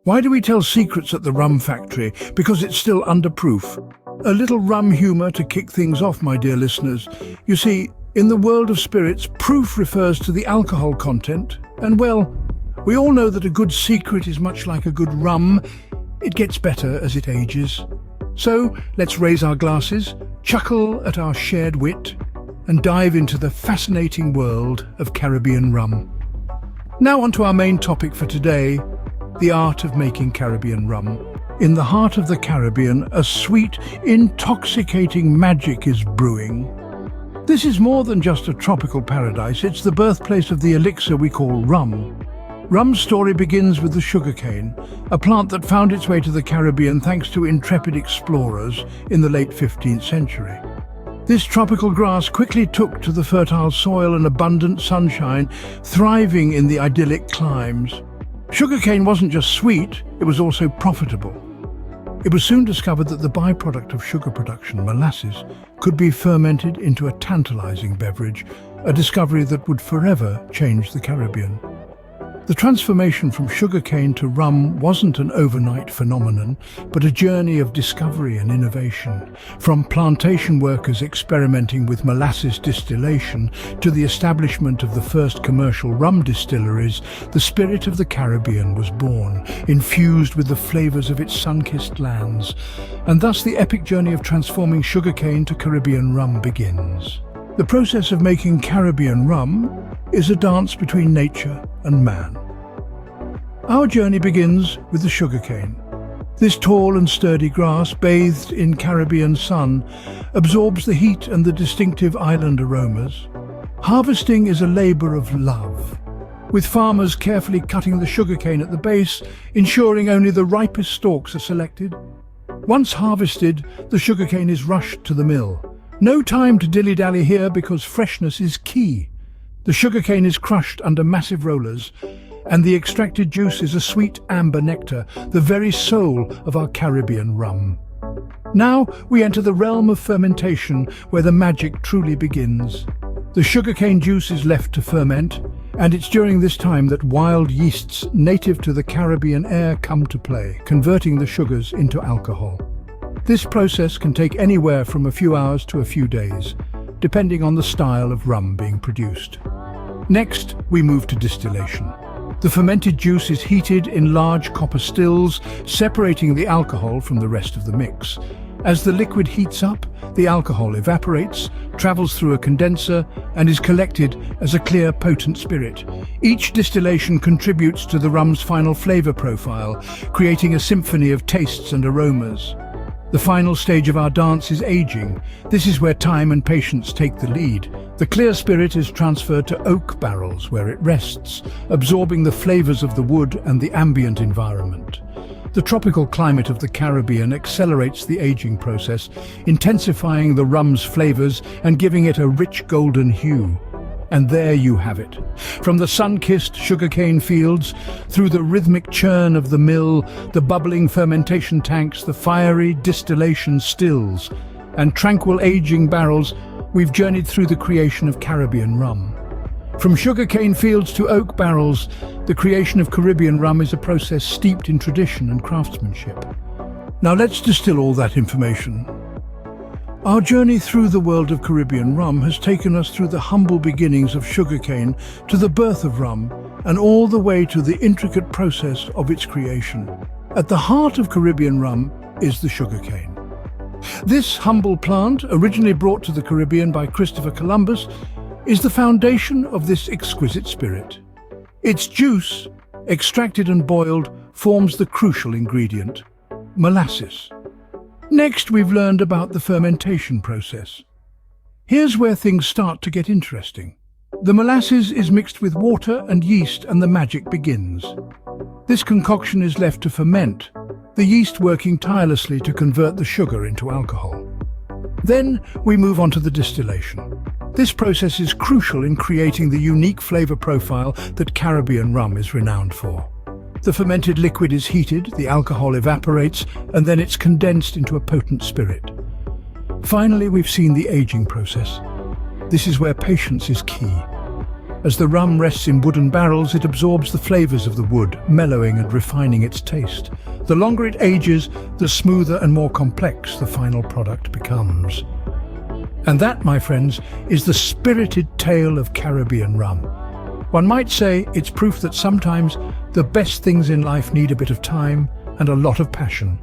Why do we tell secrets at the rum factory? Because it's still under proof. A little rum humour to kick things off, my dear listeners. You see, in the world of spirits, proof refers to the alcohol content. And well, we all know that a good secret is much like a good rum. It gets better as it ages. So let's raise our glasses, chuckle at our shared wit, and dive into the fascinating world of Caribbean rum. Now on to our main topic for today, the art of making Caribbean rum. In the heart of the Caribbean, a sweet, intoxicating magic is brewing. This is more than just a tropical paradise, it's the birthplace of the elixir we call rum. Rum's story begins with the sugarcane, a plant that found its way to the Caribbean thanks to intrepid explorers in the late 15th century. This tropical grass quickly took to the fertile soil and abundant sunshine, thriving in the idyllic climes. Sugarcane wasn't just sweet, it was also profitable. It was soon discovered that the byproduct of sugar production, molasses, could be fermented into a tantalizing beverage, a discovery that would forever change the Caribbean. The transformation from sugarcane to rum wasn't an overnight phenomenon, but a journey of discovery and innovation. From plantation workers experimenting with molasses distillation to the establishment of the first commercial rum distilleries, the spirit of the Caribbean was born, infused with the flavors of its sun-kissed lands. And thus the epic journey of transforming sugarcane to Caribbean rum begins. The process of making Caribbean rum is a dance between nature and man. Our journey begins with the sugarcane. This tall and sturdy grass, bathed in Caribbean sun, absorbs the heat and the distinctive island aromas. Harvesting is a labor of love, with farmers carefully cutting the sugarcane at the base, ensuring only the ripest stalks are selected. Once harvested, the sugarcane is rushed to the mill. No time to dilly-dally here because freshness is key. The sugarcane is crushed under massive rollers, and the extracted juice is a sweet amber nectar, the very soul of our Caribbean rum. Now we enter the realm of fermentation, where the magic truly begins. The sugarcane juice is left to ferment, and it's during this time that wild yeasts native to the Caribbean air come to play, converting the sugars into alcohol. This process can take anywhere from a few hours to a few days, depending on the style of rum being produced. Next, we move to distillation. The fermented juice is heated in large copper stills, separating the alcohol from the rest of the mix. As the liquid heats up, the alcohol evaporates, travels through a condenser, and is collected as a clear, potent spirit. Each distillation contributes to the rum's final flavor profile, creating a symphony of tastes and aromas. The final stage of our dance is aging. This is where time and patience take the lead. The clear spirit is transferred to oak barrels where it rests, absorbing the flavors of the wood and the ambient environment. The tropical climate of the Caribbean accelerates the aging process, intensifying the rum's flavors and giving it a rich golden hue. And there you have it. From the sun-kissed sugarcane fields, through the rhythmic churn of the mill, the bubbling fermentation tanks, the fiery distillation stills, and tranquil aging barrels, we've journeyed through the creation of Caribbean rum. From sugarcane fields to oak barrels, the creation of Caribbean rum is a process steeped in tradition and craftsmanship. Now let's distill all that information. Our journey through the world of Caribbean rum has taken us through the humble beginnings of sugarcane to the birth of rum and all the way to the intricate process of its creation. At the heart of Caribbean rum is the sugarcane. This humble plant, originally brought to the Caribbean by Christopher Columbus, is the foundation of this exquisite spirit. Its juice, extracted and boiled, forms the crucial ingredient, molasses. Next, we've learned about the fermentation process. Here's where things start to get interesting. The molasses is mixed with water and yeast and the magic begins. This concoction is left to ferment, the yeast working tirelessly to convert the sugar into alcohol. Then we move on to the distillation. This process is crucial in creating the unique flavor profile that Caribbean rum is renowned for. The fermented liquid is heated, the alcohol evaporates, and then it's condensed into a potent spirit. Finally, we've seen the aging process. This is where patience is key. As the rum rests in wooden barrels, it absorbs the flavors of the wood, mellowing and refining its taste. The longer it ages, the smoother and more complex the final product becomes. And that, my friends, is the spirited tale of Caribbean rum. One might say it's proof that sometimes the best things in life need a bit of time and a lot of passion.